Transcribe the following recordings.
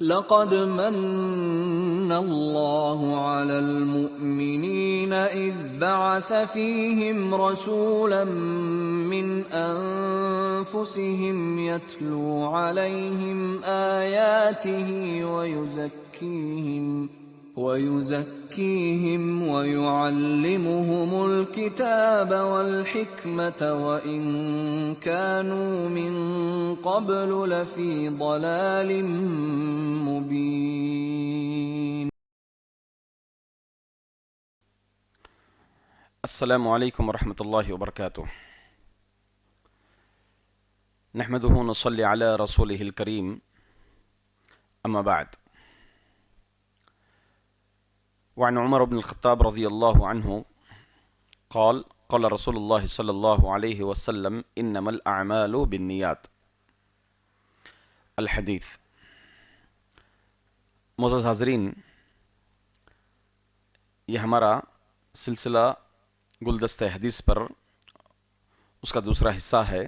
لقد من الله على المؤمنين إذ بعث فيهم رسولا من أنفسهم يتلو عليهم آياته ويزكيهم ويعلمهم الكتاب والحكمة وإن كانوا من قبل لفي ضلال مبين. السلام علیکم ورحمۃ اللہ وبرکاتہ. نحمده ونصلي على رسوله الكريم اما بعد. وعن عمر بن الخطاب رضی اللہ عنہ قال قال رسول اللہ صلی اللہ علیہ وسلم انما الاعمال بالنیات. الحدیث. معزز حاضرین، یہ ہمارا سلسلہ گلدستہ حدیث پر اس کا دوسرا حصہ ہے.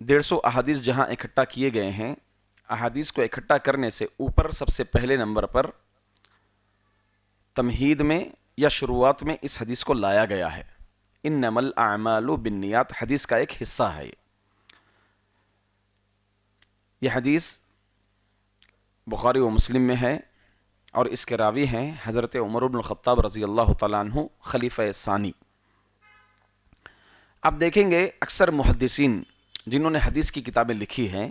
150 احادیث جہاں اکٹھا کیے گئے ہیں، احادیث کو اکٹھا کرنے سے اوپر سب سے پہلے نمبر پر تمہید میں یا شروعات میں اس حدیث کو لایا گیا ہے. انما الاعمال بالنیات حدیث کا ایک حصہ ہے. یہ حدیث بخاری و مسلم میں ہے اور اس کے راوی ہیں حضرت عمر بن الخطاب رضی اللہ تعالیٰ عنہ خلیفہ ثانی. آپ دیکھیں گے اکثر محدثین جنہوں نے حدیث کی کتابیں لکھی ہیں،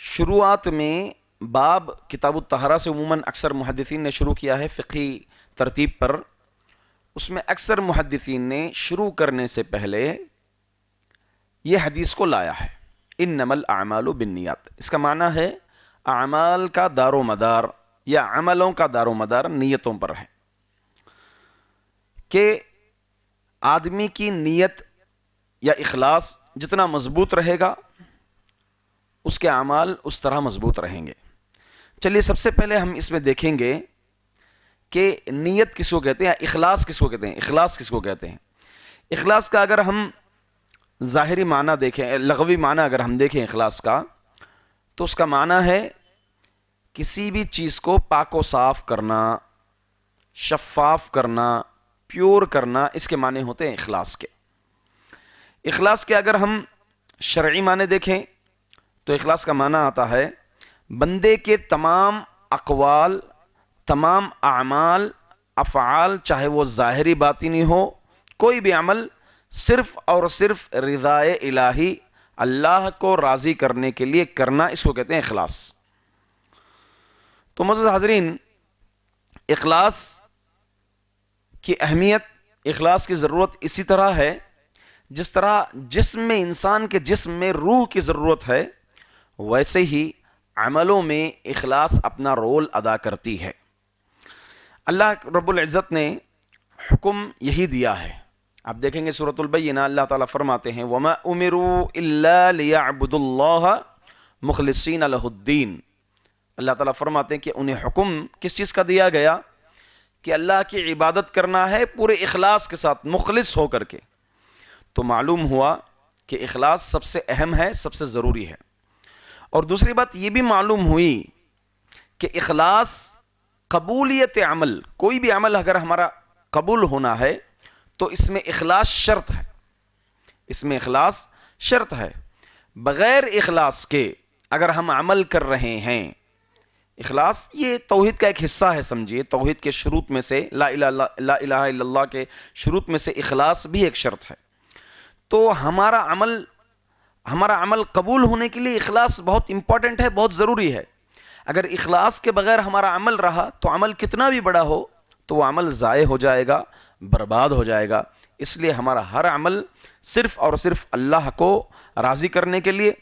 شروعات میں باب کتاب الطہارہ سے عموماً اکثر محدثین نے شروع کیا ہے فقہی ترتیب پر. اس میں اکثر محدثین نے شروع کرنے سے پہلے یہ حدیث کو لایا ہے انما الاعمال بالنیات. اس کا معنی ہے اعمال کا دار و مدار یا عملوں کا دار و مدار نیتوں پر ہے، کہ آدمی کی نیت یا اخلاص جتنا مضبوط رہے گا اس کے اعمال اس طرح مضبوط رہیں گے. چلیے سب سے پہلے ہم اس میں دیکھیں گے کہ نیت کس کو کہتے ہیں، اخلاص کس کو کہتے ہیں. اخلاص کس کو کہتے ہیں؟ اخلاص کا اگر ہم ظاہری معنی دیکھیں، لغوی معنی اگر ہم دیکھیں اخلاص کا، تو اس کا معنی ہے کسی بھی چیز کو پاک و صاف کرنا، شفاف کرنا، پیور کرنا. اس کے معنی ہوتے ہیں اخلاص کے. اخلاص کے اگر ہم شرعی معنی دیکھیں تو اخلاص کا معنی آتا ہے بندے کے تمام اقوال، تمام اعمال، افعال، چاہے وہ ظاہری باطنی ہو، کوئی بھی عمل صرف اور صرف رضائے الہی، اللہ کو راضی کرنے کے لیے کرنا، اس کو کہتے ہیں اخلاص. تو معزز حاضرین، اخلاص کی اہمیت، اخلاص کی ضرورت اسی طرح ہے جس طرح جسم میں، انسان کے جسم میں روح کی ضرورت ہے، ویسے ہی عملوں میں اخلاص اپنا رول ادا کرتی ہے. اللہ رب العزت نے حکم یہی دیا ہے. آپ دیکھیں گے سورۃ البینہ، اللہ تعالیٰ فرماتے ہیں وَمَا أُمِرُوا إِلَّا لِيَعْبُدُوا اللَّهَ مُخْلِصِينَ لَهُ الدِّينَ. اللہ تعالیٰ فرماتے ہیں کہ انہیں حکم کس چیز کا دیا گیا؟ کہ اللہ کی عبادت کرنا ہے پورے اخلاص کے ساتھ، مخلص ہو کر کے. تو معلوم ہوا کہ اخلاص سب سے اہم ہے، سب سے ضروری ہے. اور دوسری بات یہ بھی معلوم ہوئی کہ اخلاص قبولیت عمل، کوئی بھی عمل اگر ہمارا قبول ہونا ہے تو اس میں اخلاص شرط ہے. اس میں اخلاص شرط ہے. بغیر اخلاص کے اگر ہم عمل کر رہے ہیں، اخلاص یہ توحید کا ایک حصہ ہے، سمجھیے توحید کے شروط میں سے، لا الہ الا اللہ کے شروط میں سے اخلاص بھی ایک شرط ہے. تو ہمارا عمل قبول ہونے کے لیے اخلاص بہت امپورٹنٹ ہے، بہت ضروری ہے. اگر اخلاص کے بغیر ہمارا عمل رہا تو عمل کتنا بھی بڑا ہو تو وہ عمل ضائع ہو جائے گا، برباد ہو جائے گا. اس لیے ہمارا ہر عمل صرف اور صرف اللہ کو راضی کرنے کے لیے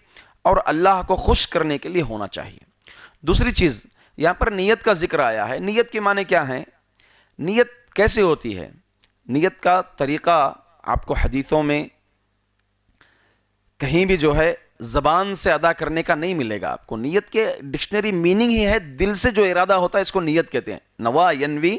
اور اللہ کو خوش کرنے کے لیے ہونا چاہیے. دوسری چیز، یہاں پر نیت کا ذکر آیا ہے. نیت کے معنی کیا ہیں؟ نیت کیسے ہوتی ہے؟ نیت کا طریقہ آپ کو حدیثوں میں کہیں بھی جو ہے زبان سے ادا کرنے کا نہیں ملے گا آپ کو. نیت کے ڈکشنری میننگ ہی ہے دل سے جو ارادہ ہوتا ہے، اس کو نیت کہتے ہیں. نوا ینوی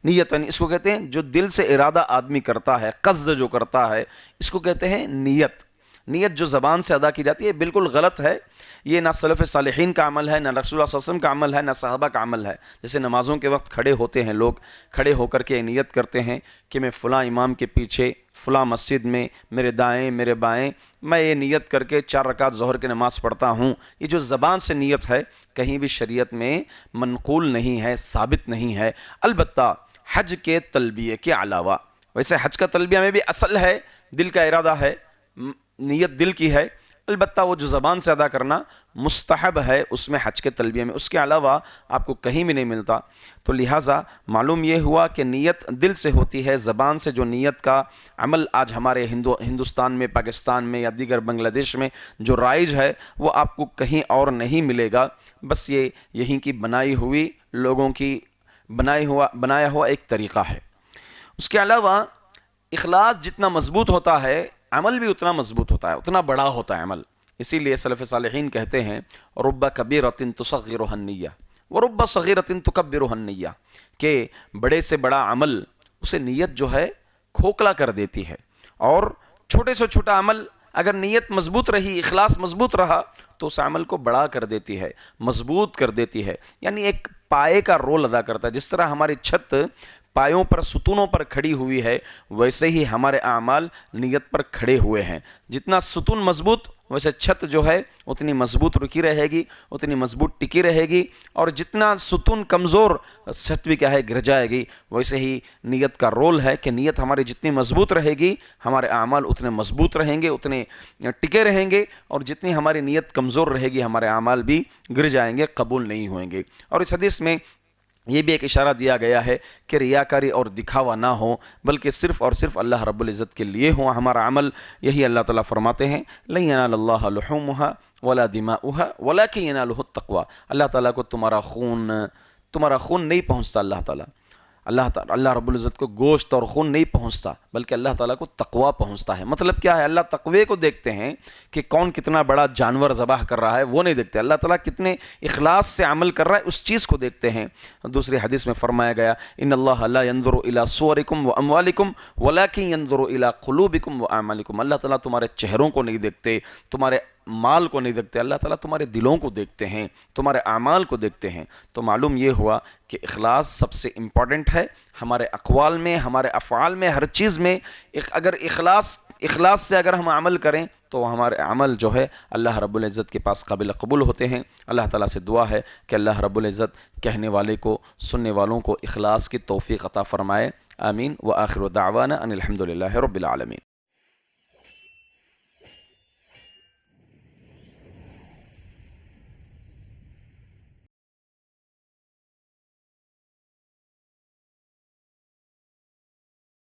نیتن، اس کو کہتے ہیں جو دل سے ارادہ آدمی کرتا ہے، قصد جو کرتا ہے، اس کو کہتے ہیں نیت. نیت جو زبان سے ادا کی جاتی ہے بالکل غلط ہے. یہ نہ سلف صالحین کا عمل ہے، نہ رسول اللہ صلی اللہ علیہ وسلم کا عمل ہے، نہ صحابہ کا عمل ہے. جیسے نمازوں کے وقت کھڑے ہوتے ہیں لوگ، کھڑے ہو کر کے نیت کرتے ہیں کہ میں فلاں امام کے پیچھے فلاں مسجد میں میرے دائیں میرے بائیں میں یہ نیت کر کے 4 رکعت ظہر کی نماز پڑھتا ہوں. یہ جو زبان سے نیت ہے کہیں بھی شریعت میں منقول نہیں ہے، ثابت نہیں ہے. البتہ حج کے تلبیہ کے علاوہ، ویسے حج کا تلبیہ میں بھی اصل ہے، دل کا ارادہ ہے، نیت دل کی ہے، البتہ وہ جو زبان سے ادا کرنا مستحب ہے اس میں حج کے تلبیہ میں، اس کے علاوہ آپ کو کہیں بھی نہیں ملتا. تو لہٰذا معلوم یہ ہوا کہ نیت دل سے ہوتی ہے. زبان سے جو نیت کا عمل آج ہمارے ہندوستان میں، پاکستان میں یا دیگر بنگلہ دیش میں جو رائج ہے وہ آپ کو کہیں اور نہیں ملے گا. بس یہ یہیں کی بنائی ہوئی لوگوں کی بنایا ہوا ایک طریقہ ہے. اس کے علاوہ اخلاص جتنا مضبوط ہوتا ہے عمل بھی اتنا مضبوط ہوتا ہے، اتنا بڑا ہوتا ہے عمل. اسی لیے سلف صالحین کہتے ہیں رب کبیرۃ تصغرها النیہ ورب صغیرۃ تکبرها النیہ، کہ بڑے سے بڑا عمل اسے نیت جو ہے کھوکھلا کر دیتی ہے، اور چھوٹے سے چھوٹا عمل اگر نیت مضبوط رہی، اخلاص مضبوط رہا تو اس عمل کو بڑا کر دیتی ہے، مضبوط کر دیتی ہے. یعنی ایک پائے کا رول ادا کرتا ہے. جس طرح ہماری چھت پایوں پر، ستونوں پر کھڑی ہوئی ہے، ویسے ہی ہمارے اعمال نیت پر کھڑے ہوئے ہیں. جتنا ستون مضبوط ویسے چھت جو ہے اتنی مضبوط رکی رہے گی، اتنی مضبوط ٹکی رہے گی، اور جتنا ستون کمزور چھت بھی کیا ہے گر جائے گی. ویسے ہی نیت کا رول ہے کہ نیت ہماری جتنی مضبوط رہے گی ہمارے اعمال اتنے مضبوط رہیں گے، اتنے ٹکے رہیں گے، اور جتنی ہماری نیت کمزور رہے گی ہمارے اعمال بھی گر جائیں گے، قبول نہیں ہوئیں گے. اور اس حدیث میں یہ بھی ایک اشارہ دیا گیا ہے کہ ریاکاری اور دکھاوا نہ ہو، بلکہ صرف اور صرف اللہ رب العزت کے لیے ہو ہمارا عمل. یہی اللہ تعالیٰ فرماتے ہیں لن ینال اللہ لحومها ولا دماؤها ولکن ینالہ التقوی. اللہ تعالیٰ کو تمہارا خون نہیں پہنچتا. اللہ رب العزت کو گوشت اور خون نہیں پہنچتا، بلکہ اللہ تعالیٰ کو تقوی پہنچتا ہے. مطلب کیا ہے؟ اللہ تقوی کو دیکھتے ہیں کہ کون کتنا بڑا جانور ذبح کر رہا ہے، وہ نہیں دیکھتے. اللہ تعالیٰ کتنے اخلاص سے عمل کر رہا ہے اس چیز کو دیکھتے ہیں. دوسری حدیث میں فرمایا گیا ان اللہ لا ينظر الى صورکم واموالکم ولکن ينظر الى قلوبکم واعمالکم. اللہ تعالیٰ تمہارے چہروں کو نہیں دیکھتے، تمہارے مال کو نہیں دیکھتے، اللہ تعالیٰ تمہارے دلوں کو دیکھتے ہیں، تمہارے اعمال کو دیکھتے ہیں. تو معلوم یہ ہوا کہ اخلاص سب سے امپورٹنٹ ہے ہمارے اقوال میں، ہمارے افعال میں، ہر چیز میں. اگر اخلاص سے اگر ہم عمل کریں تو ہمارے عمل جو ہے اللہ رب العزت کے پاس قابل قبول ہوتے ہیں. اللہ تعالیٰ سے دعا ہے کہ اللہ رب العزت کہنے والے کو، سننے والوں کو اخلاص کی توفیق عطا فرمائے. آمین. وآخر دعوانا ان الحمد للہ رب العالمین.